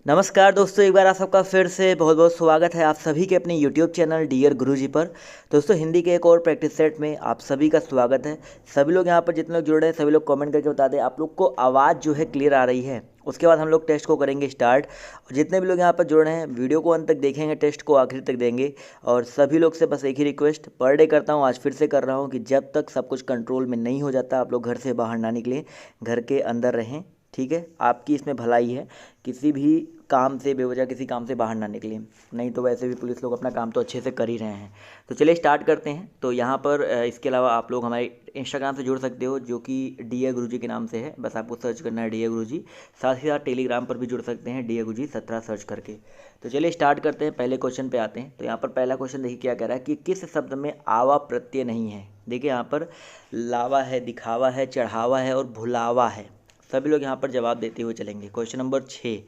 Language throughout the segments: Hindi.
नमस्कार दोस्तों, एक बार आप सबका फिर से बहुत बहुत स्वागत है आप सभी के अपने YouTube चैनल डियर गुरुजी पर। दोस्तों, हिंदी के एक और प्रैक्टिस सेट में आप सभी का स्वागत है। सभी लोग यहाँ पर जितने लोग जुड़े हैं सभी लोग कमेंट करके बता दें आप लोग को आवाज़ जो है क्लियर आ रही है। उसके बाद हम लोग टेस्ट को करेंगे स्टार्ट। और जितने भी लोग यहाँ पर जुड़ रहे हैं वीडियो को अंत तक देखेंगे, टेस्ट को आखिर तक देंगे। और सभी लोग से बस एक ही रिक्वेस्ट पर डे करता हूँ, आज फिर से कर रहा हूँ कि जब तक सब कुछ कंट्रोल में नहीं हो जाता आप लोग घर से बाहर ना निकलें, घर के अंदर रहें। ठीक है, आपकी इसमें भलाई है। किसी भी काम से बेवजह किसी काम से बाहर ना निकलें, नहीं तो वैसे भी पुलिस लोग अपना काम तो अच्छे से कर ही रहे हैं। तो चलिए स्टार्ट करते हैं। तो यहाँ पर इसके अलावा आप लोग हमारे इंस्टाग्राम से जुड़ सकते हो जो कि डियर गुरुजी के नाम से है, बस आपको सर्च करना है डियर गुरुजी। साथ ही साथ टेलीग्राम पर भी जुड़ सकते हैं डियर गुरुजी 17 सर्च करके। तो चलिए स्टार्ट करते हैं, पहले क्वेश्चन पे आते हैं। तो यहाँ पर पहला क्वेश्चन देखिए क्या कह रहा है कि किस शब्द में आवा प्रत्यय नहीं है। देखिए यहाँ पर लावा है, दिखावा है, चढ़ावा है और भुलावा है। सभी लोग यहाँ पर जवाब देते हुए चलेंगे। क्वेश्चन नंबर 6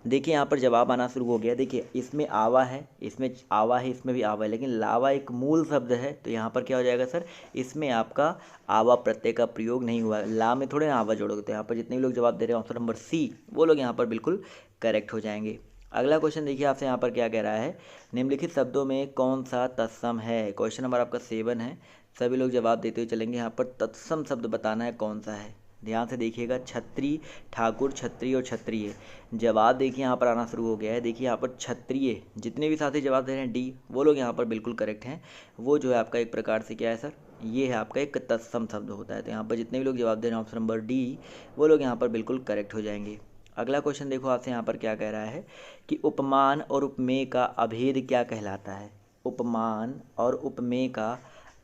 देखिए, यहाँ पर जवाब आना शुरू हो गया। देखिए इसमें आवा है, इसमें आवा है, इसमें भी आवा है, लेकिन लावा एक मूल शब्द है। तो यहाँ पर क्या हो जाएगा सर, इसमें आपका आवा प्रत्यय का प्रयोग नहीं हुआ है। ला में थोड़े ना आवा जोड़ोगे। तो यहाँ पर जितने भी लोग जवाब दे रहे हैं ऑप्शन नंबर सी, वो लोग यहाँ पर बिल्कुल करेक्ट हो जाएंगे। अगला क्वेश्चन देखिए आपसे यहाँ पर क्या कह रहा है, निम्नलिखित शब्दों में कौन सा तत्सम है। क्वेश्चन नंबर आपका 7 है। सभी लोग जवाब देते हुए चलेंगे। यहाँ पर तत्सम शब्द बताना है कौन सा है। ध्यान से देखिएगा, छत्री, ठाकुर, छत्री और क्षत्रिय। जवाब देखिए यहाँ पर आना शुरू हो गया है। देखिए यहाँ पर क्षत्रिय, जितने भी साथी जवाब दे रहे हैं डी, वो लोग यहाँ पर बिल्कुल करेक्ट हैं। वो जो है आपका एक प्रकार से क्या है सर, ये है आपका एक तत्सम शब्द होता है। तो यहाँ पर जितने भी लोग जवाब दे रहे हैं ऑप्शन नंबर डी, वो लोग यहाँ पर बिल्कुल करेक्ट हो जाएंगे। अगला क्वेश्चन देखो आपसे यहाँ पर क्या कह रहा है कि उपमान और उपमेय का अभेद क्या कहलाता है। उपमान और उपमेय का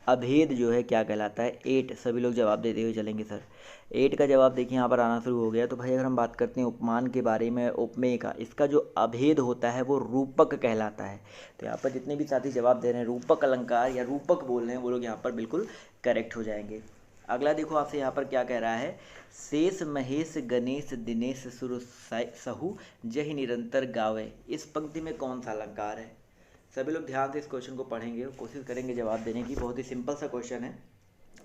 अभेद जो है क्या कहलाता है। 8 सभी लोग जवाब देते हुए चलेंगे सर। 8 का जवाब देखिए यहाँ पर आना शुरू हो गया। तो भाई अगर हम बात करते हैं उपमान के बारे में, उपमेय का, इसका जो अभेद होता है वो रूपक कहलाता है। तो यहाँ पर जितने भी साथी जवाब दे रहे हैं रूपक अलंकार या रूपक बोल रहे हैं, वो लोग यहाँ पर बिल्कुल करेक्ट हो जाएंगे। अगला देखो आपसे यहाँ पर क्या कह रहा है, शेष महेश गणेश दिनेश सुर सहु जहि निरंतर गावे। इस पंक्ति में कौन सा अलंकार है। सभी लोग ध्यान से इस क्वेश्चन को पढ़ेंगे और कोशिश करेंगे जवाब देने की। बहुत ही सिंपल सा क्वेश्चन है,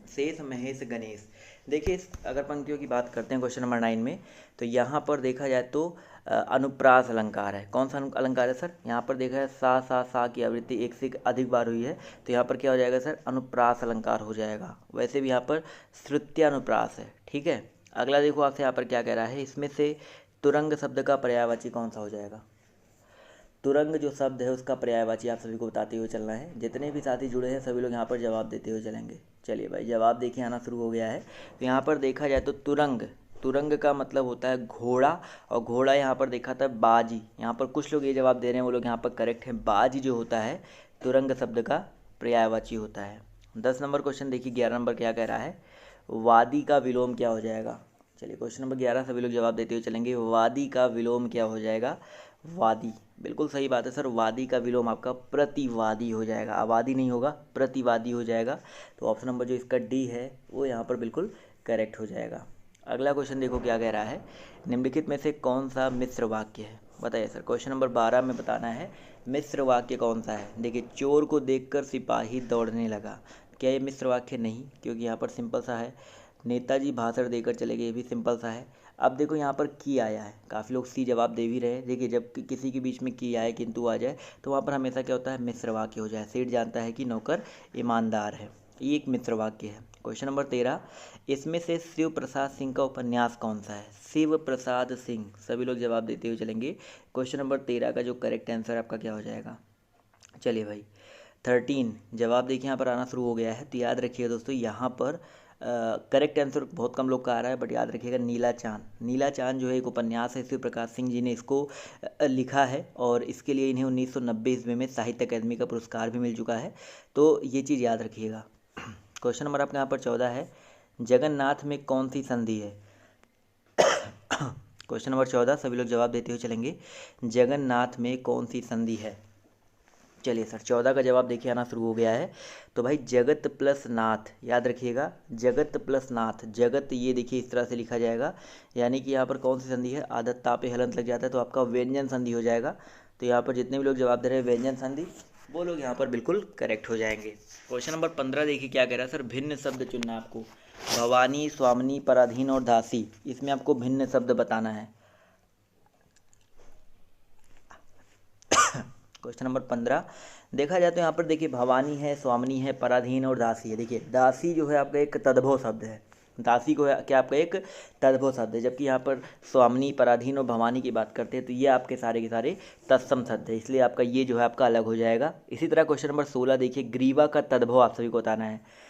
शेष महेश गणेश। देखिए अगर पंक्तियों की बात करते हैं क्वेश्चन नंबर 9 में, तो यहाँ पर देखा जाए तो अनुप्रास अलंकार है। कौन सा अलंकार है सर, यहाँ पर देखा है सा की आवृत्ति एक से अधिक बार हुई है। तो यहाँ पर क्या हो जाएगा सर, अनुप्रास अलंकार हो जाएगा। वैसे भी यहाँ पर श्रुत्यानुप्रास है। ठीक है, अगला देखो आपसे यहाँ पर क्या कह रहा है, इसमें से तुरंग शब्द का पर्यायवाची कौन सा हो जाएगा। तुरंग जो शब्द है उसका पर्यायवाची आप सभी को बताते हुए चलना है। जितने भी साथी जुड़े हैं सभी लोग यहाँ पर जवाब देते हुए चलेंगे। चलिए भाई जवाब देखिए आना शुरू हो गया है। तो यहाँ पर देखा जाए तो तुरंग, तुरंग का मतलब होता है घोड़ा, और घोड़ा यहाँ पर देखा था बाजी। यहाँ पर कुछ लोग ये जवाब दे रहे हैं, वो लोग यहाँ पर करेक्ट हैं। बाजी जो होता है तुरंग शब्द का पर्यायवाची होता है। 10 नंबर क्वेश्चन देखिए, 11 नंबर क्या कह रहा है, वादी का विलोम क्या हो जाएगा। चलिए क्वेश्चन नंबर 11 सभी लोग जवाब देते हुए चलेंगे। वादी का विलोम क्या हो जाएगा, वादी। बिल्कुल सही बात है सर, वादी का विलोम आपका प्रतिवादी हो जाएगा। आबादी नहीं होगा, प्रतिवादी हो जाएगा। तो ऑप्शन नंबर जो इसका डी है वो यहाँ पर बिल्कुल करेक्ट हो जाएगा। अगला क्वेश्चन देखो क्या कह रहा है, निम्नलिखित में से कौन सा मिश्र वाक्य है। बताइए सर, क्वेश्चन नंबर 12 में बताना है मिश्र वाक्य कौन सा है। देखिए, चोर को देखकर सिपाही दौड़ने लगा। क्या ये मिश्र वाक्य, नहीं, क्योंकि यहाँ पर सिंपल सा है। नेताजी भाषण देकर चले गए, ये भी सिंपल सा है। अब देखो यहाँ पर की आया है, काफ़ी लोग सी जवाब दे भी रहे हैं। देखिए जब किसी के बीच में की आए किंतु आ जाए तो वहाँ पर हमेशा क्या होता है, मिश्र वाक्य हो जाए। सेठ जानता है कि नौकर ईमानदार है, ये एक मिश्र वाक्य है। क्वेश्चन नंबर 13, इसमें से शिव प्रसाद सिंह का उपन्यास कौन सा है। शिव प्रसाद सिंह, सभी लोग जवाब देते हुए चलेंगे। क्वेश्चन नंबर 13 का जो करेक्ट आंसर आपका क्या हो जाएगा। चलिए भाई 13 जवाब देखिए यहाँ पर आना शुरू हो गया है। तो याद रखिएगा दोस्तों, यहाँ पर करेक्ट आंसर बहुत कम लोग का आ रहा है, बट याद रखिएगा नीला चांद। नीला चांद जो है एक उपन्यास है, शिव प्रकाश सिंह जी ने इसको लिखा है, और इसके लिए इन्हें 1990 ईस्वी में साहित्य अकादमी का पुरस्कार भी मिल चुका है। तो ये चीज़ याद रखिएगा। क्वेश्चन नंबर आपके यहाँ पर 14 है, जगन्नाथ में कौन सी संधि है। क्वेश्चन नंबर 14 सभी लोग जवाब देते हुए चलेंगे, जगन्नाथ में कौन सी संधि है। चलिए सर 14 का जवाब देखिए आना शुरू हो गया है। तो भाई जगत प्लस नाथ, याद रखिएगा जगत प्लस नाथ। जगत ये देखिए इस तरह से लिखा जाएगा, यानी कि यहाँ पर कौन सी संधि है, आदत तापे हलंत लग जाता है तो आपका व्यंजन संधि हो जाएगा। तो यहाँ पर जितने भी लोग जवाब दे रहे हैं व्यंजन संधि, वो लोग यहाँ पर बिल्कुल करेक्ट हो जाएंगे। क्वेश्चन नंबर 15 देखिए क्या कह रहा है सर, भिन्न शब्द चुनना है आपको। भवानी, स्वामिनी, पराधीन और दासी, इसमें आपको भिन्न शब्द बताना है। क्वेश्चन नंबर 15 देखा जाए तो यहाँ पर देखिए भवानी है, स्वामिनी है, पराधीन और दासी है। देखिए दासी जो है आपका एक तद्भव शब्द है, दासी को क्या आपका एक तद्भव शब्द है, जबकि यहाँ पर स्वामिनी, पराधीन और भवानी की बात करते हैं तो ये आपके सारे के सारे तत्सम शब्द है, इसलिए आपका ये जो है आपका अलग हो जाएगा। इसी तरह क्वेश्चन नंबर 16 देखिए ग्रीवा का तद्भव आप सभी को बताना है।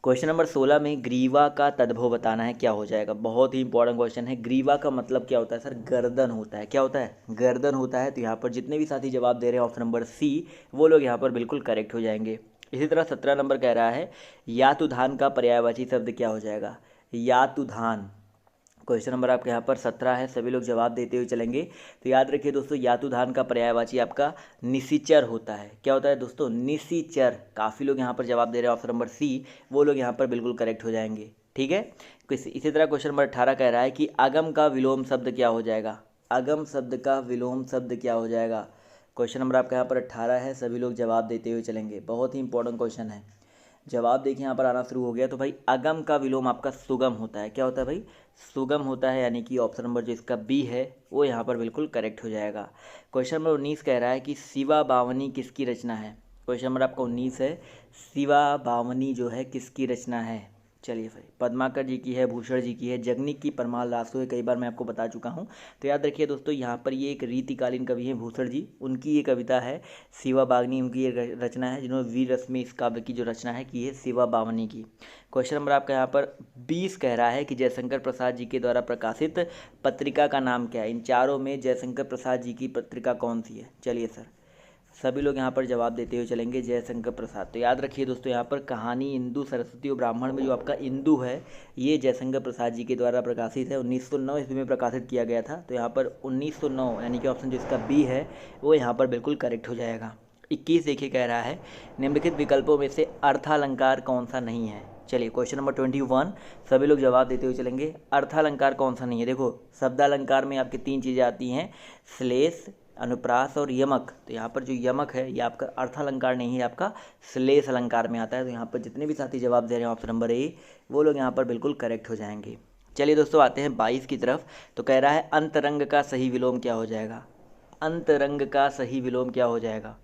क्वेश्चन नंबर 16 में ग्रीवा का तद्भव बताना है, क्या हो जाएगा। बहुत ही इंपॉर्टेंट क्वेश्चन है। ग्रीवा का मतलब क्या होता है सर, गर्दन होता है। क्या होता है, गर्दन होता है। तो यहाँ पर जितने भी साथी जवाब दे रहे हैं ऑप्शन नंबर सी, वो लोग यहाँ पर बिल्कुल करेक्ट हो जाएंगे। इसी तरह 17 नंबर कह रहा है यातुधान का पर्यायवाची शब्द क्या हो जाएगा। यातुधान क्वेश्चन नंबर आपके यहाँ पर 17 है, सभी लोग जवाब देते हुए चलेंगे। तो याद रखिए दोस्तों, यातुधान का पर्यायवाची आपका निशिचर होता है। क्या होता है दोस्तों, निशिचर। काफ़ी लोग यहाँ पर जवाब दे रहे हैं ऑप्शन नंबर सी, वो लोग यहाँ पर बिल्कुल करेक्ट हो जाएंगे। ठीक है। इसी तरह क्वेश्चन नंबर 18 कह रहा है कि अगम का विलोम शब्द क्या हो जाएगा। अगम शब्द का विलोम शब्द क्या हो जाएगा। क्वेश्चन नंबर आपका यहाँ पर 18 है, सभी लोग जवाब देते हुए चलेंगे। बहुत ही इंपॉर्टेंट क्वेश्चन है। जवाब देखिए यहाँ पर आना शुरू हो गया। तो भाई अगम का विलोम आपका सुगम होता है। क्या होता है भाई, सुगम होता है, यानी कि ऑप्शन नंबर जो इसका बी है वो यहाँ पर बिल्कुल करेक्ट हो जाएगा। क्वेश्चन नंबर 19 कह रहा है कि शिवा बावनी किसकी रचना है। क्वेश्चन नंबर आपका 19 है, शिवा बावनी जो है किसकी रचना है। चलिए भाई, पद्माकर जी की है, भूषण जी की है, जगनिक की, परमाल रासो है, कई बार मैं आपको बता चुका हूँ। तो याद रखिए दोस्तों, यहाँ पर ये एक रीतिकालीन कवि हैं भूषण जी, उनकी ये कविता है शिवा बावनी, उनकी ये रचना है जिन्होंने वीर रश्मि इस काव्य की जो रचना है की है शिवा बावनी की। क्वेश्चन नंबर आपका यहाँ पर 20 कह रहा है कि जयशंकर प्रसाद जी के द्वारा प्रकाशित पत्रिका का नाम क्या है। इन चारों में जयशंकर प्रसाद जी की पत्रिका कौन सी है। चलिए सर, सभी लोग यहाँ पर जवाब देते हुए चलेंगे। जयशंकर प्रसाद। तो याद रखिए दोस्तों, यहाँ पर कहानी इंदु, सरस्वती और ब्राह्मण में जो आपका इंदु है ये जयशंकर प्रसाद जी के द्वारा प्रकाशित है। 1909 ईस्वी में प्रकाशित किया गया था। तो यहाँ पर 1909 यानी कि ऑप्शन जो इसका बी है वो यहाँ पर बिल्कुल करेक्ट हो जाएगा। 21 देखिए कह रहा है निम्नलिखित विकल्पों में से अर्थालंकार कौन सा नहीं है। चलिए क्वेश्चन नंबर 21, सभी लोग जवाब देते हुए चलेंगे। अर्थालंकार कौन सा नहीं है। देखो शब्दालंकार में आपकी 3 चीज़ें आती हैं, श्लेष, अनुप्रास और यमक। तो यहाँ पर जो यमक है ये आपका अर्थालंकार नहीं है, आपका श्लेष अलंकार में आता है। तो यहाँ पर जितने भी साथी जवाब दे रहे हैं ऑप्शन नंबर ए, वो लोग यहाँ पर बिल्कुल करेक्ट हो जाएंगे। चलिए दोस्तों आते हैं 22 की तरफ। तो कह रहा है अंतरंग का सही विलोम क्या हो जाएगा। अंतरंग का सही विलोम क्या हो जाएगा।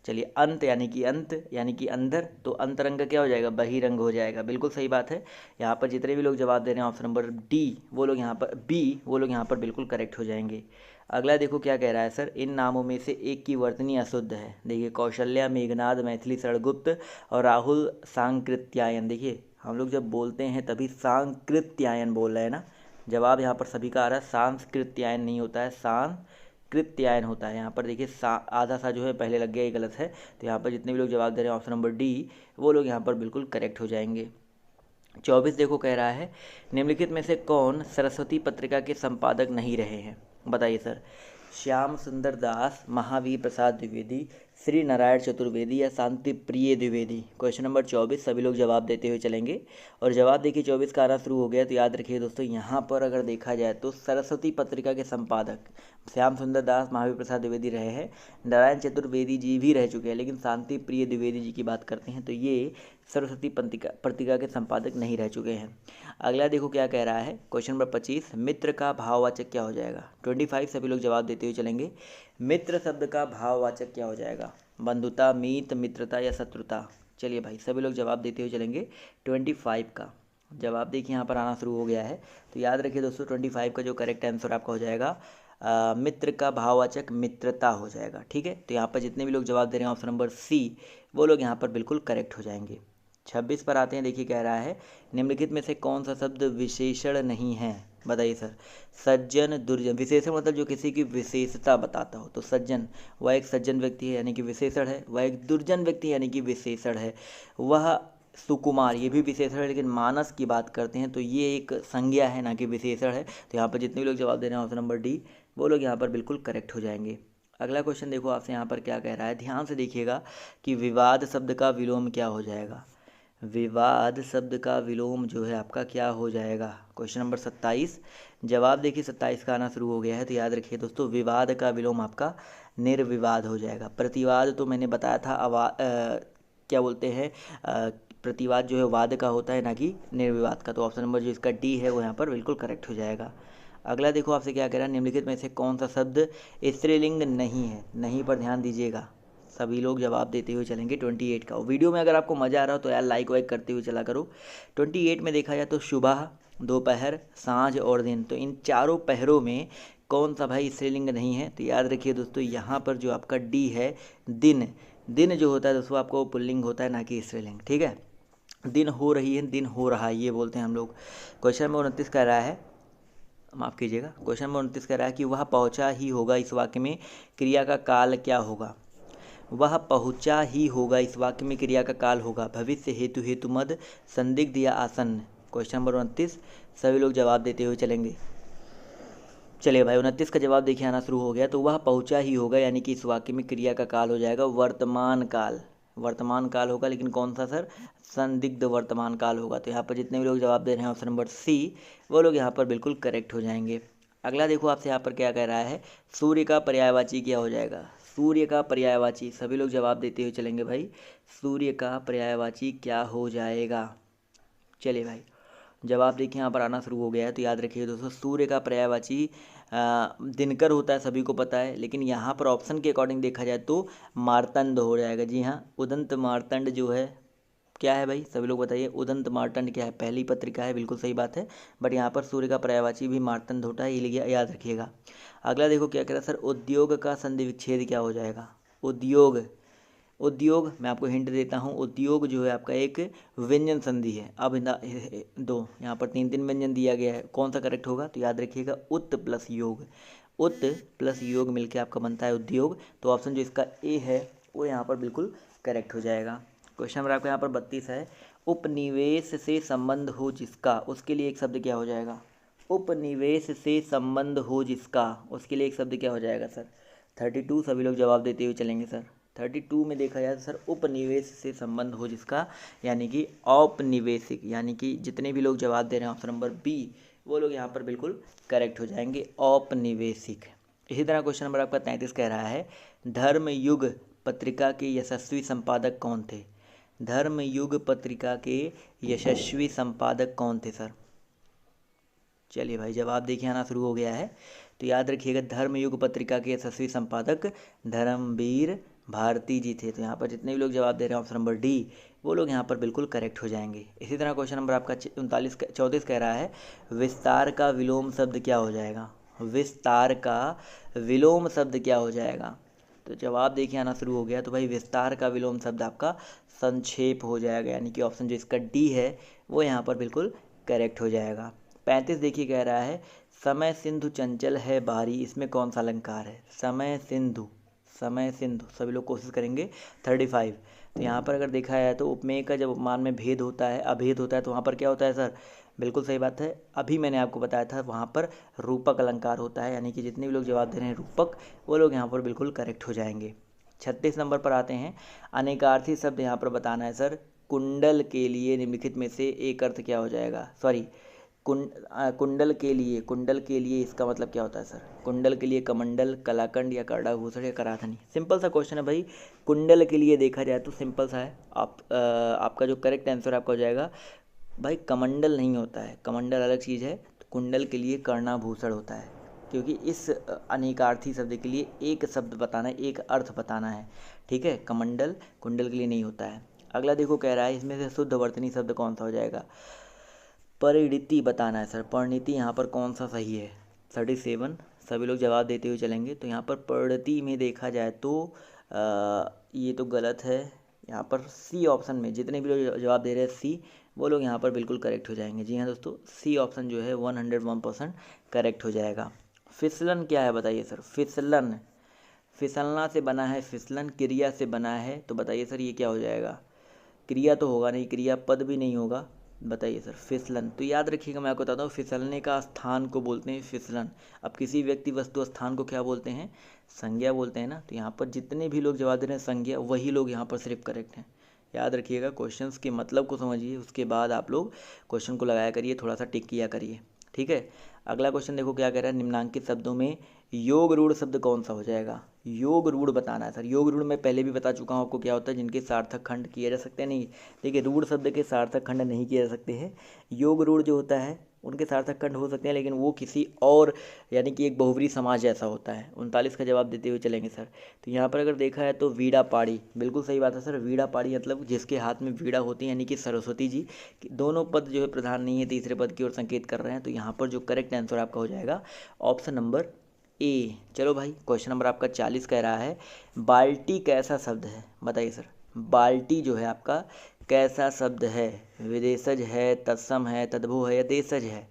चलिए अंत यानी कि अंदर, तो अंतरंग क्या हो जाएगा, बहिरंग हो जाएगा। बिल्कुल सही बात है। यहाँ पर जितने भी लोग जवाब दे रहे हैं ऑप्शन नंबर डी, वो लोग यहाँ पर बी, वो लोग यहाँ पर बिल्कुल करेक्ट हो जाएंगे। अगला देखो क्या कह रहा है सर, इन नामों में से एक की वर्तनी अशुद्ध है। देखिए कौशल्या, मेघनाद, मैथिली शरणगुप्त और राहुल सांकृत्यायन। देखिए हम लोग जब बोलते हैं तभी सांकृत्यायन बोल रहे हैं ना। जवाब यहाँ पर सभी का आ रहा है, सांस्कृत्यायन नहीं होता है, सांकृत्यायन होता है। यहाँ पर देखिए आधा सा जो है पहले लग गया, ये गलत है। तो यहाँ पर जितने भी लोग जवाब दे रहे हैं ऑप्शन नंबर डी, वो लोग यहाँ पर बिल्कुल करेक्ट हो जाएंगे। 24 देखो कह रहा है निम्नलिखित में से कौन सरस्वती पत्रिका के संपादक नहीं रहे हैं। बताइए सर, श्याम सुंदर दास, महावीर प्रसाद द्विवेदी, श्री नारायण चतुर्वेदी या शांति प्रिय द्विवेदी। क्वेश्चन नंबर 24, सभी लोग जवाब देते हुए चलेंगे। और जवाब देखिए 24 का आना शुरू हो गया। तो याद रखिए दोस्तों, यहाँ पर अगर देखा जाए तो सरस्वती पत्रिका के संपादक श्याम सुंदर दास, महावीर प्रसाद द्विवेदी रहे हैं, नारायण चतुर्वेदी जी भी रह चुके हैं, लेकिन शांति प्रिय द्विवेदी जी की बात करते हैं तो ये सरस्वती पत्रिका के संपादक नहीं रह चुके हैं। अगला देखो क्या कह रहा है, क्वेश्चन नंबर 25, मित्र का भाववाचक क्या हो जाएगा। 25 सभी लोग जवाब देते हुए चलेंगे। मित्र शब्द का भाववाचक क्या हो जाएगा। बंधुता, मीत, मित्रता या शत्रुता। चलिए भाई, सभी लोग जवाब देते हुए चलेंगे। 25 का जवाब देखिए यहाँ पर आना शुरू हो गया है। तो याद रखिए दोस्तों, 25 का जो करेक्ट आंसर आपका हो जाएगा मित्र का भाववाचक मित्रता हो जाएगा। ठीक है। तो यहाँ पर जितने भी लोग जवाब दे रहे हैं ऑप्शन नंबर सी, वो लोग यहाँ पर बिल्कुल करेक्ट हो जाएंगे। 26 पर आते हैं। देखिए कह रहा है निम्नलिखित में से कौन सा शब्द विशेषण नहीं है। बताइए सर, सज्जन, दुर्जन। विशेषण मतलब जो किसी की विशेषता बताता हो। तो सज्जन, वह एक सज्जन व्यक्ति है यानी कि विशेषण है। वह एक दुर्जन व्यक्ति है यानी कि विशेषण है। वह सुकुमार, ये भी विशेषण है, लेकिन मानस की बात करते हैं तो ये एक संज्ञा है ना कि विशेषण है। तो यहाँ पर जितने भी लोग जवाब दे रहे हैं ऑप्शन नंबर डी, वो लोग यहाँ पर बिल्कुल करेक्ट हो जाएंगे। अगला क्वेश्चन देखो आपसे यहाँ पर क्या कह रहा है, ध्यान से देखिएगा कि विवाद शब्द का विलोम क्या हो जाएगा। विवाद शब्द का विलोम जो है आपका क्या हो जाएगा। क्वेश्चन नंबर 27, जवाब देखिए 27 का आना शुरू हो गया है। तो याद रखिए दोस्तों, विवाद का विलोम आपका निर्विवाद हो जाएगा। प्रतिवाद तो मैंने बताया था क्या बोलते हैं, प्रतिवाद जो है वाद का होता है ना कि निर्विवाद का। तो ऑप्शन नंबर जो इसका डी है वो यहाँ पर बिल्कुल करेक्ट हो जाएगा। अगला देखो आपसे क्या कह रहा है, निम्नलिखित में से कौन सा शब्द स्त्रीलिंग नहीं है। नहीं पर ध्यान दीजिएगा, सभी लोग जवाब देते हुए चलेंगे 28 का। वीडियो में अगर आपको मज़ा आ रहा हो तो यार लाइक वाइक करते हुए चला करो। 28 में देखा जाए तो सुबह, दोपहर, सांझ और दिन, तो इन चारों पहरों में कौन सा भाई स्त्रीलिंग नहीं है। तो याद रखिए दोस्तों, यहाँ पर जो आपका डी है, दिन। दिन जो होता है दोस्तों आपको पुल्लिंग होता है, ना कि स्त्रीलिंग। ठीक है, दिन हो रही है, दिन हो रहा है, ये बोलते हैं हम लोग। क्वेश्चन नंबर 29 कह रहा है, माफ़ कीजिएगा, क्वेश्चन नंबर 29 कह रहा है कि वह पहुंचा ही होगा, इस वाक्य में क्रिया का काल क्या होगा। वह पहुंचा ही होगा, इस वाक्य में क्रिया का काल होगा भविष्य, हेतु, हेतु मद, संदिग्ध या आसन्न। क्वेश्चन नंबर 29 सभी लोग जवाब देते हुए चलेंगे। चलिए भाई, 29 का जवाब देखिए आना शुरू हो गया। तो वह पहुंचा ही होगा, यानी कि इस वाक्य में क्रिया का काल हो जाएगा वर्तमान काल। वर्तमान काल होगा, लेकिन कौन सा सर, संदिग्ध वर्तमान काल होगा। तो यहाँ पर जितने भी लोग जवाब दे रहे हैं ऑप्शन नंबर सी, वो लोग यहाँ पर बिल्कुल करेक्ट हो जाएंगे। अगला देखो आपसे यहाँ पर क्या कह रहा है, सूर्य का पर्यायवाची क्या हो जाएगा। सूर्य का पर्यायवाची, सभी लोग जवाब देते हुए चलेंगे भाई। सूर्य का पर्यायवाची क्या हो जाएगा। चलिए भाई, जवाब देखिए यहाँ पर आना शुरू हो गया है। तो याद रखिए दोस्तों, सूर्य का पर्यायवाची दिनकर होता है, सभी को पता है, लेकिन यहाँ पर ऑप्शन के अकॉर्डिंग देखा जाए तो मार्तंड हो जाएगा। जी हाँ, उदंत मार्तंड जो है क्या है भाई, सभी लोग बताइए। उदंत मार्तंड क्या है, पहली पत्रिका है, बिल्कुल सही बात है। बट यहाँ पर सूर्य का पर्यायवाची भी मार्तंड होता है, ये लिखिए, याद रखिएगा। अगला देखो क्या कह रहा है सर, उद्योग का संधि विच्छेद क्या हो जाएगा। उद्योग, उद्योग मैं आपको हिंट देता हूँ, उद्योग जो है आपका एक व्यंजन संधि है। अब दो यहाँ पर तीन तीन व्यंजन दिया गया है, कौन सा करेक्ट होगा। तो याद रखिएगा, उत प्लस योग, उत प्लस योग मिलके आपका बनता है उद्योग। तो ऑप्शन जो इसका ए है वो यहाँ पर बिल्कुल करेक्ट हो जाएगा। क्वेश्चन नंबर आपका यहाँ पर 32 है, उपनिवेश से संबंध हो जिसका, उसके लिए एक शब्द क्या हो जाएगा। उपनिवेश से संबंध हो जिसका, उसके लिए एक शब्द क्या हो जाएगा सर। 32 सभी लोग जवाब देते हुए चलेंगे सर। 32 में देखा जाए तो सर, उपनिवेश से संबंध हो जिसका, यानी कि औपनिवेशिक, यानी कि जितने भी लोग जवाब दे रहे हैं ऑप्शन नंबर बी, वो लोग यहाँ पर बिल्कुल करेक्ट हो जाएंगे, औपनिवेशिक। इसी तरह क्वेश्चन नंबर आपका 33 कह रहा है, धर्मयुग पत्रिका के यशस्वी संपादक कौन थे। धर्मयुग पत्रिका के यशस्वी संपादक कौन थे सर। चलिए भाई, जवाब देखिए आना शुरू हो गया है। तो याद रखिएगा, धर्मयुग पत्रिका के यशस्वी संपादक धर्मवीर भारती जी थे। तो यहाँ पर जितने भी लोग जवाब दे रहे हैं ऑप्शन नंबर डी, वो लोग यहाँ पर बिल्कुल करेक्ट हो जाएंगे। इसी तरह क्वेश्चन नंबर आपका 34 कह रहा है, विस्तार का विलोम शब्द क्या हो जाएगा। विस्तार का विलोम शब्द क्या हो जाएगा। तो जवाब देखिए आना शुरू हो गया। तो भाई, विस्तार का विलोम शब्द आपका संक्षेप हो जाएगा, यानी कि ऑप्शन जो इसका डी है वो यहाँ पर बिल्कुल करेक्ट हो जाएगा। 35 देखिए कह रहा है, समय सिंधु चंचल है बारी, इसमें कौन सा अलंकार है। समय सिंधु, समय सिंधु, सभी लोग कोशिश करेंगे। 35, तो यहाँ पर अगर देखा जाए तो उपमेय का जब उपमान में भेद होता है, अभेद होता है, तो वहाँ पर क्या होता है सर। बिल्कुल सही बात है, अभी मैंने आपको बताया था, वहाँ पर रूपक अलंकार होता है, यानी कि जितने भी लोग जवाब दे रहे हैं रूपक, वो लोग यहाँ पर बिल्कुल करेक्ट हो जाएंगे। 36 नंबर पर आते हैं, अनेकार्थी शब्द यहाँ पर बताना है सर। कुंडल के लिए निम्नलिखित में से एक अर्थ क्या हो जाएगा। सॉरी, कुंडल के लिए, कुंडल के लिए इसका मतलब क्या होता है सर। कुंडल के लिए कमंडल, कलाकंड या करड़ाभूषण या कराधनी। सिंपल सा क्वेश्चन है भाई। कुंडल के लिए देखा जाए तो सिंपल सा है, आपका जो करेक्ट आंसर आपका हो जाएगा भाई, कमंडल नहीं होता है, कमंडल अलग चीज़ है। तो कुंडल के लिए कर्णाभूषण होता है, क्योंकि इस अनेकार्थी शब्द के लिए एक शब्द बताना है, एक अर्थ बताना है। ठीक है, कमंडल कुंडल के लिए नहीं होता है। अगला देखो कह रहा है, इसमें से शुद्ध वर्तनी शब्द कौन सा हो जाएगा। परिणीति बताना है सर। परिणीति यहाँ पर कौन सा सही है। 37 सभी लोग जवाब देते हुए चलेंगे। तो यहाँ पर परिणीति में देखा जाए तो ये तो गलत है। यहाँ पर सी ऑप्शन में जितने भी लोग जवाब दे रहे हैं सी, वो लोग यहाँ पर बिल्कुल करेक्ट हो जाएंगे। जी हाँ दोस्तों, सी ऑप्शन जो है 101% करेक्ट हो जाएगा। फिसलन क्या है बताइए सर। फिसलन, फिसलना से बना है, फिसलन क्रिया से बना है, तो बताइए सर ये क्या हो जाएगा। क्रिया तो होगा नहीं, क्रिया पद भी नहीं होगा, बताइए सर। फिसलन, तो याद रखिएगा, मैं आपको बताता हूँ, फिसलने का स्थान को बोलते हैं फिसलन। अब किसी व्यक्ति वस्तु स्थान को क्या बोलते हैं, संज्ञा बोलते हैं ना। तो यहाँ पर जितने भी लोग जवाब दे रहे हैं संज्ञा, वही लोग यहाँ पर सिर्फ करेक्ट हैं। याद रखिएगा, क्वेश्चंस के मतलब को समझिए, उसके बाद आप लोग क्वेश्चन को लगाया करिए, थोड़ा सा टिक किया करिए। ठीक है, अगला क्वेश्चन देखो क्या कह रहा है, निम्नांकित शब्दों में योग रूढ़ शब्द कौन सा हो जाएगा। योग रूढ़ बताना है सर। योग रूढ़ मैं पहले भी बता चुका हूँ आपको क्या होता है, जिनके सार्थक खंड किए जा सकते हैं। नहीं, देखिए, रूढ़ शब्द के सार्थक खंड नहीं किए जा सकते हैं। योग रूढ़ जो होता है उनके सार्थक खंड हो सकते हैं, लेकिन वो किसी और यानी कि एक बहुव्रीहि समाज जैसा होता है। 39 का जवाब देते हुए चलेंगे सर। तो यहाँ पर अगर देखा है तो वीणा पाड़ी, बिल्कुल सही बात है सर। वीणा पाड़ी मतलब जिसके हाथ में वीणा होती है, यानी कि सरस्वती जी। दोनों पद जो है प्रधान नहीं है, तीसरे पद की ओर संकेत कर रहे हैं। तो यहाँ पर जो करेक्ट आंसर आपका हो जाएगा ऑप्शन नंबर ए। चलो भाई, क्वेश्चन नंबर आपका 40 कह रहा है बाल्टी कैसा शब्द है, बताइए सर। बाल्टी जो है आपका कैसा शब्द है? विदेशज है, तत्सम है, तद्भव है या देशज है?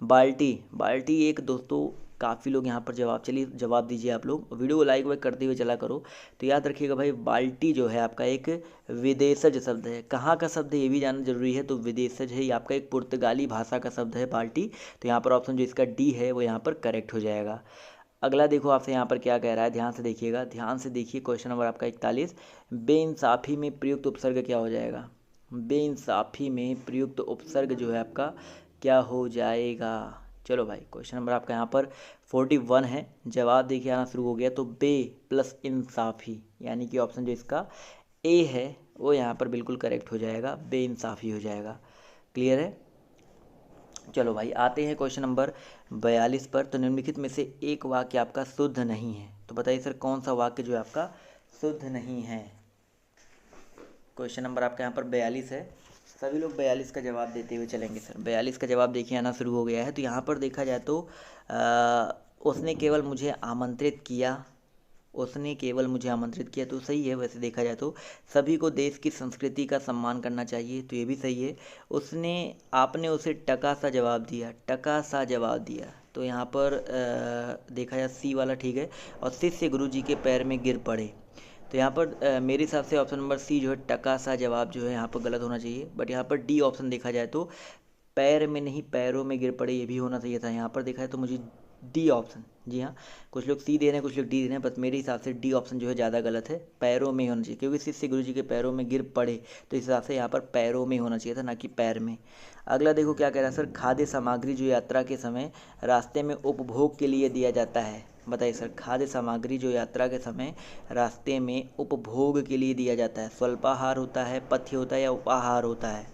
बाल्टी, बाल्टी एक दोस्तों काफ़ी लोग यहाँ पर जवाब, चलिए जवाब दीजिए आप लोग, वीडियो को लाइक वाइक करते हुए चला करो। तो याद रखिएगा भाई, बाल्टी जो है आपका एक विदेशज शब्द है। कहाँ का शब्द है ये भी जानना जरूरी है। तो विदेशज है, ये आपका एक पुर्तगाली भाषा का शब्द है बाल्टी। तो यहाँ पर ऑप्शन जो इसका डी है वो यहाँ पर करेक्ट हो जाएगा। अगला देखो आपसे यहाँ पर क्या कह रहा है, ध्यान से देखिएगा, ध्यान से देखिए। क्वेश्चन नंबर आपका 41, बेइंसाफी में प्रयुक्त उपसर्ग क्या हो जाएगा? बेइंसाफी में प्रयुक्त उपसर्ग जो है आपका क्या हो जाएगा? चलो भाई, क्वेश्चन नंबर आपका यहाँ पर 41 है। जवाब देखिए आना शुरू हो गया। तो बे प्लस इंसाफी, यानी कि ऑप्शन जो इसका ए है वो यहाँ पर बिल्कुल करेक्ट हो जाएगा, बेइंसाफी हो जाएगा। क्लियर है? चलो भाई, आते हैं क्वेश्चन नंबर 42 पर। तो निम्नलिखित में से एक वाक्य आपका शुद्ध नहीं है। तो बताइए सर, कौन सा वाक्य जो है आपका शुद्ध नहीं है? क्वेश्चन नंबर आपका यहाँ पर 42 है। सभी लोग 42 का जवाब देते हुए चलेंगे सर। 42 का जवाब देखिए आना शुरू हो गया है। तो यहाँ पर देखा जाए तो उसने केवल मुझे आमंत्रित किया, उसने केवल मुझे आमंत्रित किया, तो सही है। वैसे देखा जाए तो सभी को देश की संस्कृति का सम्मान करना चाहिए, तो ये भी सही है। आपने उसे टका सा जवाब दिया, टका सा जवाब दिया, तो यहाँ पर देखा जाए सी वाला ठीक है। और शिष्य गुरु जी के पैर में गिर पड़े, तो यहाँ पर मेरे हिसाब से ऑप्शन नंबर सी जो है टका सा जवाब जो है यहाँ पर गलत होना चाहिए। बट यहाँ पर डी ऑप्शन देखा जाए तो पैर में नहीं पैरों में गिर पड़े, ये भी होना चाहिए था। यहाँ पर देखा है तो मुझे डी ऑप्शन, जी हाँ, कुछ लोग सी दे रहे हैं, कुछ लोग डी दे रहे हैं, बस मेरे हिसाब से डी ऑप्शन जो है ज़्यादा गलत है। पैरों में होना चाहिए, क्योंकि शिष्य गुरु जी के पैरों में गिर पड़े, तो इस हिसाब से यहाँ पर पैरों में होना चाहिए था, ना कि पैर में। अगला देखो क्या कह रहा है सर, खाद्य सामग्री जो यात्रा के समय रास्ते में उपभोग के लिए दिया जाता है। बताइए सर, खाद्य सामग्री जो यात्रा के समय रास्ते में उपभोग के लिए दिया जाता है, स्वल्पाहार होता है, पथ्य होता है या उपाहार होता है?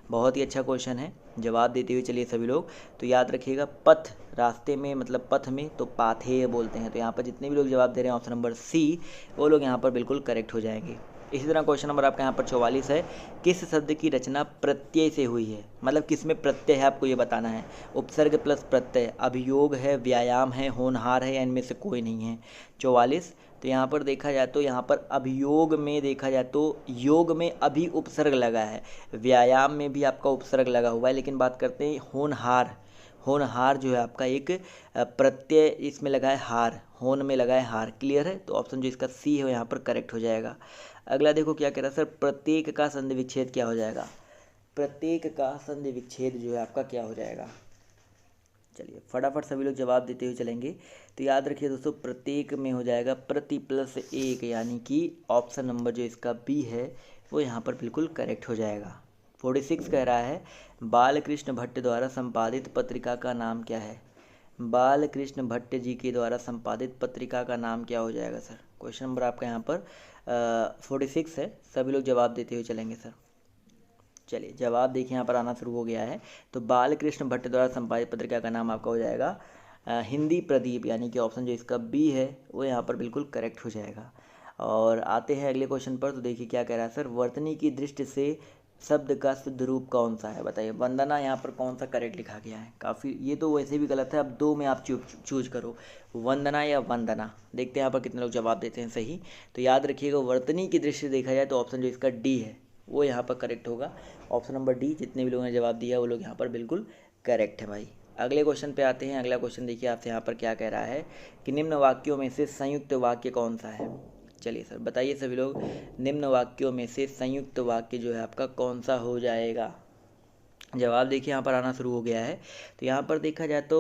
बहुत ही अच्छा क्वेश्चन है। जवाब देते हुए चलिए सभी लोग। तो याद रखिएगा, पथ रास्ते में मतलब पथ में, तो पाथेय बोलते हैं। तो यहाँ पर जितने भी लोग जवाब दे रहे हैं ऑप्शन नंबर सी, वो लोग यहाँ पर बिल्कुल करेक्ट हो जाएंगे। इसी तरह क्वेश्चन नंबर आपका यहाँ पर 44 है, किस शब्द की रचना प्रत्यय से हुई है? मतलब किस में प्रत्यय है, आपको ये बताना है। उपसर्ग प्लस प्रत्यय, अभियोग है, व्यायाम है, होनहार है, या इनमें से कोई नहीं है? 44। तो यहाँ पर देखा जाए तो यहाँ पर अभियोग में देखा जाए तो योग में अभी उपसर्ग लगा है, व्यायाम में भी आपका उपसर्ग लगा हुआ है, लेकिन बात करते हैं होनहार। होनहार जो है आपका एक प्रत्यय इसमें लगा है, हार, होन में लगा है हार। क्लियर है? तो ऑप्शन जो इसका सी है यहाँ पर करेक्ट हो जाएगा। अगला देखो क्या कह रहा है सर, प्रत्येक का संधि विच्छेद क्या हो जाएगा? प्रत्येक का संधि विच्छेद जो है आपका क्या हो जाएगा? चलिए फटाफट सभी लोग जवाब देते हुए चलेंगे। तो याद रखिए दोस्तों, प्रत्येक में हो जाएगा प्रति प्लस एक, यानी कि ऑप्शन नंबर जो इसका बी है वो यहाँ पर बिल्कुल करेक्ट हो जाएगा। 46 कह रहा है, बालकृष्ण भट्ट द्वारा संपादित पत्रिका का नाम क्या है? बालकृष्ण भट्ट जी के द्वारा संपादित पत्रिका का नाम क्या हो जाएगा सर? क्वेश्चन नंबर आपका यहाँ पर 46 है। सभी लोग जवाब देते हुए चलेंगे सर। चलिए जवाब देखिए यहाँ पर आना शुरू हो गया है। तो बालकृष्ण भट्ट द्वारा संपादित पत्रिका का नाम आपका हो जाएगा हिंदी प्रदीप, यानी कि ऑप्शन जो इसका बी है वो यहाँ पर बिल्कुल करेक्ट हो जाएगा। और आते हैं अगले क्वेश्चन पर। तो देखिए क्या कह रहा है सर, वर्तनी की दृष्टि से शब्द का शुद्ध रूप कौन सा है? बताइए। वंदना यहाँ पर कौन सा करेक्ट लिखा गया है? काफ़ी, ये तो वैसे भी गलत है। अब दो में आप चूज करो, वंदना या वंदना। देखते हैं यहाँ पर कितने लोग जवाब देते हैं सही। तो याद रखिएगा, वर्तनी की दृष्टि से देखा जाए तो ऑप्शन जो इसका डी है वो यहाँ पर करेक्ट होगा। ऑप्शन नंबर डी, जितने भी लोगों ने जवाब दिया वो लोग यहाँ पर बिल्कुल करेक्ट है भाई। अगले क्वेश्चन पे आते हैं। अगला क्वेश्चन देखिए आपसे यहाँ पर क्या कह रहा है कि निम्न वाक्यों में से संयुक्त वाक्य कौन सा है? चलिए सर बताइए सभी लोग, निम्न वाक्यों में से संयुक्त वाक्य जो है आपका कौन सा हो जाएगा? जवाब देखिए यहाँ पर आना शुरू हो गया है। तो यहाँ पर देखा जाए तो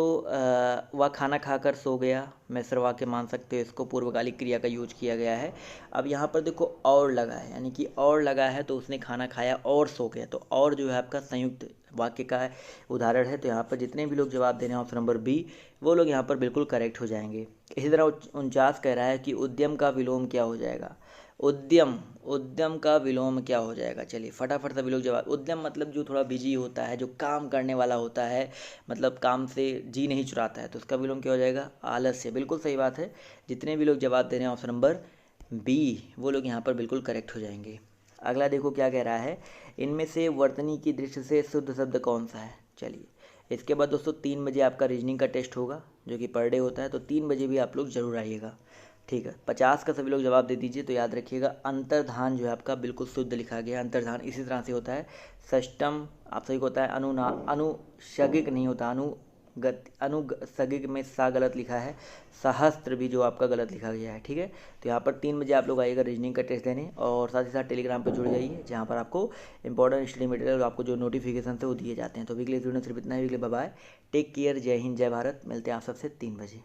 वह खाना खाकर सो गया, मिश्र वाक्य मान सकते हो इसको, पूर्वकालिक क्रिया का यूज किया गया है। अब यहाँ पर देखो और लगा है, यानी कि और लगा है, तो उसने खाना खाया और सो गया, तो और जो है आपका संयुक्त वाक्य का उदाहरण है। तो यहाँ पर जितने भी लोग जवाब दे रहे हैं ऑप्शन नंबर बी, वो लोग यहाँ पर बिल्कुल करेक्ट हो जाएंगे। इसी तरह 49 कह रहा है कि उद्यम का विलोम क्या हो जाएगा? उद्यम, उद्यम का विलोम क्या हो जाएगा? चलिए फटाफट सभी लोग जवाब। उद्यम मतलब जो थोड़ा बिजी होता है, जो काम करने वाला होता है, मतलब काम से जी नहीं चुराता है, तो उसका विलोम क्या हो जाएगा? आलस्य। बिल्कुल सही बात है। जितने भी लोग जवाब दे रहे हैं ऑप्शन नंबर बी, वो लोग यहाँ पर बिल्कुल करेक्ट हो जाएंगे। अगला देखो क्या कह रहा है, इनमें से वर्तनी की दृष्टि से शुद्ध शब्द कौन सा है? चलिए इसके बाद दोस्तों 3 बजे आपका रीजनिंग का टेस्ट होगा, जो कि पर डे होता है, तो 3 बजे भी आप लोग जरूर आइएगा। ठीक है, 50 का सभी लोग जवाब दे दीजिए। तो याद रखिएगा अंतर्धान जो है आपका बिल्कुल शुद्ध लिखा गया है। अंतर्धान इसी तरह से होता है। षष्टम आप सही को होता है। अनुशगिक नहीं होता, अनुसगिक में सा गलत लिखा है। सहस्त्र भी जो आपका गलत लिखा गया है। ठीक है, तो यहाँ पर 3 बजे आप लोग आइएगा रीजनिंग का टेस्ट देने, और साथ ही साथ टेलीग्राम पर जुड़ जाइए, जहाँ पर आपको इंपॉर्टेंट स्टडी मटेरियल आपको जो नोटिफिकेशन है वो दिए जाते हैं। तो वीकली वीडियो सिर्फ इतना ही। Weekly bye bye, take care, Jai Hind, जय भारत। मिलते हैं आप सबसे 3 बजे।